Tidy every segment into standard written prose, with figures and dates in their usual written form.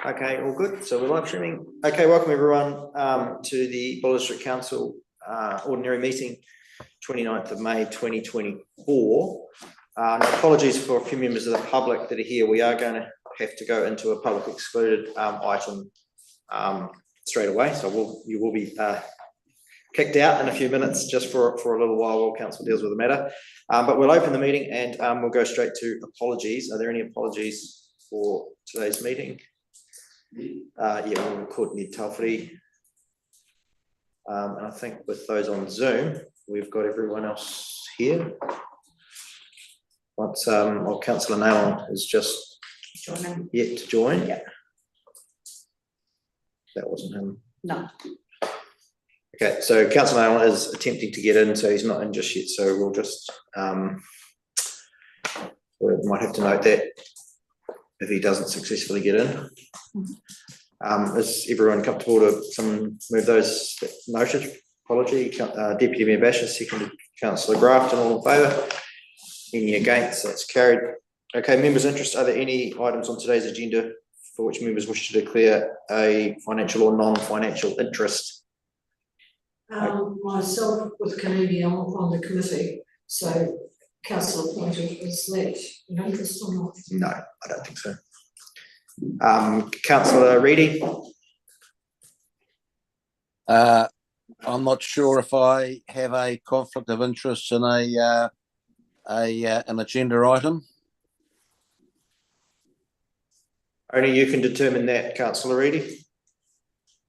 Okay, all good. So we're live streaming. Okay, welcome everyone to the Buller District Council Ordinary Meeting, 29th of May 2024. Apologies for a few members of the public that are here. We are going to have to go into a public excluded item straight away. So you will be kicked out in a few minutes just for a little while council deals with the matter. But we'll open the meeting and we'll go straight to apologies. Are there any apologies for today's meeting? Yeah, we'll record Ned Telford. And I think with those on Zoom, we've got everyone else here. Once Councillor Naylon is just yet to join. Yeah. That wasn't him. No. Okay, so Councillor Naylon is attempting to get in, so he's not in just yet. So we'll just we might have to note that if he doesn't successfully get in. Is everyone comfortable to someone move those noted? Apology. Deputy Mayor Basher, seconded Councillor Grafton, all in favour. Any against? That's carried. Okay, members' interest. Are there any items on today's agenda for which members wish to declare a financial or non-financial interest? Myself with Carnegie on the committee, so council appointed, is that an interest or not? No, I don't think so. Councillor Reedy. I'm not sure if I have a conflict of interest in an agenda item. Only you can determine that, Councillor Reedy.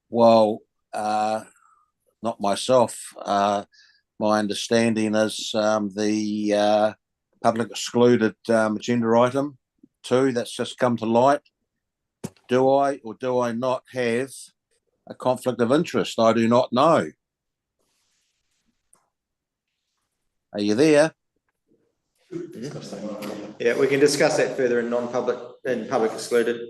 Well, not myself. My understanding is the public excluded agenda item 2 that's just come to light. Do I or do I not have a conflict of interest? I do not know. Are you there? Yeah, we can discuss that further in public excluded.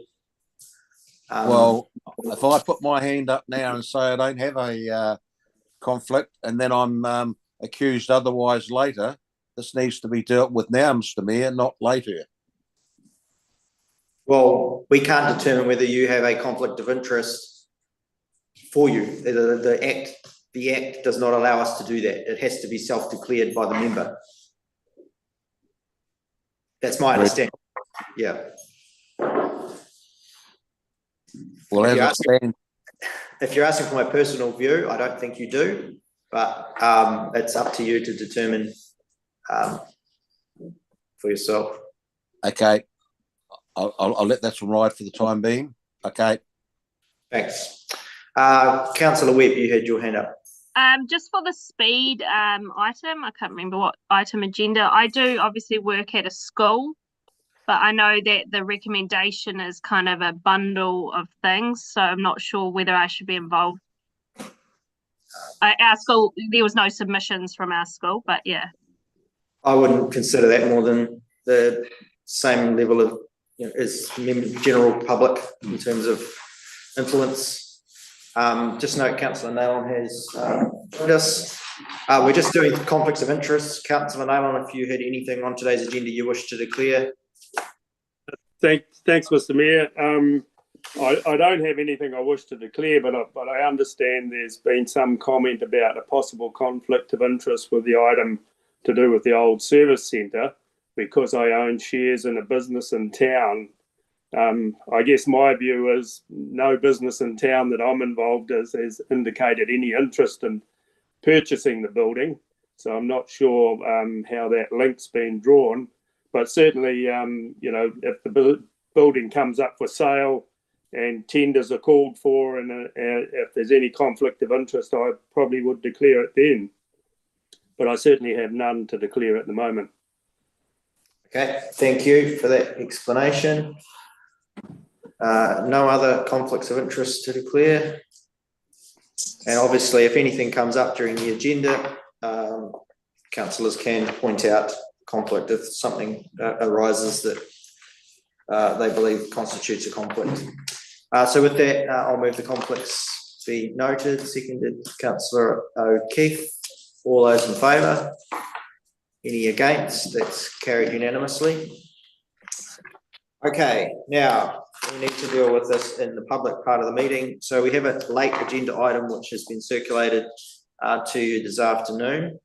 Well, if I put my hand up now and say I don't have a conflict, and then I'm accused otherwise later, this needs to be dealt with now, Mr. Mayor, not later. Well, we can't determine whether you have a conflict of interest for you. The act does not allow us to do that. It has to be self-declared by the member. That's my understanding. Yeah. Well, if you're asking for my personal view, I don't think you do, but it's up to you to determine for yourself. Okay. I'll let that one ride for the time being. Okay. Thanks. Councillor Webb, you had your hand up. Just for the speed item, I can't remember what item agenda. I do obviously work at a school, but I know that the recommendation is kind of a bundle of things, so I'm not sure whether I should be involved. Our school, there was no submissions from our school, but yeah. I wouldn't consider that more than the same level of as general public in terms of influence. Just note Councillor Naylon has joined us. We're just doing conflicts of interest. Councillor Naylon, if you had anything on today's agenda you wish to declare. Thanks, Mr. Mayor. I don't have anything I wish to declare, but I understand there's been some comment about a possible conflict of interest with the item to do with the old service centre, because I own shares in a business in town. I guess my view is no business in town that I'm involved in has indicated any interest in purchasing the building. So I'm not sure how that link's been drawn. But certainly, if the building comes up for sale and tenders are called for, and if there's any conflict of interest, I probably would declare it then. But I certainly have none to declare at the moment. Okay, thank you for that explanation. No other conflicts of interest to declare. And obviously, if anything comes up during the agenda, councillors can point out conflict if something arises that they believe constitutes a conflict. So with that, I'll move the conflicts be noted. Seconded, Councillor O'Keefe. All those in favour? Any against? That's carried unanimously. Okay, now we need to deal with this in the public part of the meeting. So we have a late agenda item which has been circulated to you this afternoon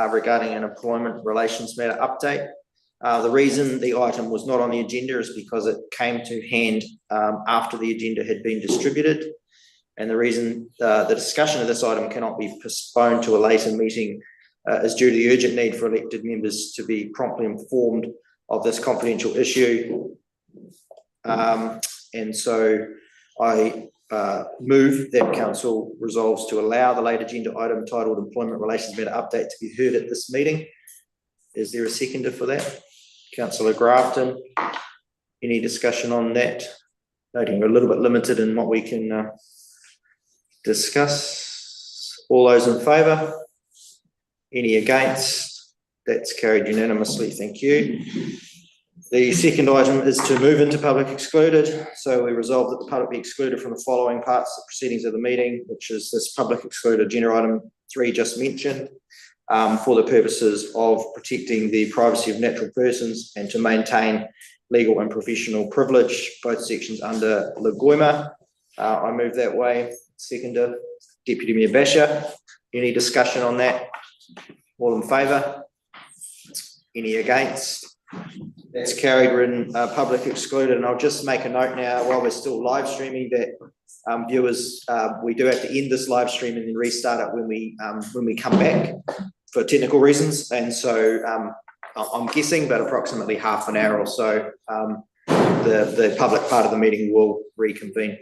regarding an employment relations matter update. The reason the item was not on the agenda is because it came to hand after the agenda had been distributed. And the reason the discussion of this item cannot be postponed to a later meeting is due to the urgent need for elected members to be promptly informed of this confidential issue. And so I move that council resolves to allow the late agenda item titled Employment Relations Matter Update to be heard at this meeting. Is there a seconder for that? Councillor Grafton, any discussion on that? Noting we're a little bit limited in what we can discuss. All those in favour? Any against? That's carried unanimously, thank you. The second item is to move into public excluded. So we resolve that the public be excluded from the following parts of the proceedings of the meeting, which is this public excluded agenda item 3 just mentioned, for the purposes of protecting the privacy of natural persons and to maintain legal and professional privilege, both sections under Legoima. I move that way. Seconder, Deputy Mayor Basher. Any discussion on that? All in favour? Any against? That's carried. We're in public excluded, and I'll just make a note now while we're still live streaming that viewers, we do have to end this live stream and then restart it when we come back for technical reasons. And so I'm guessing, but approximately half an hour or so, the public part of the meeting will reconvene.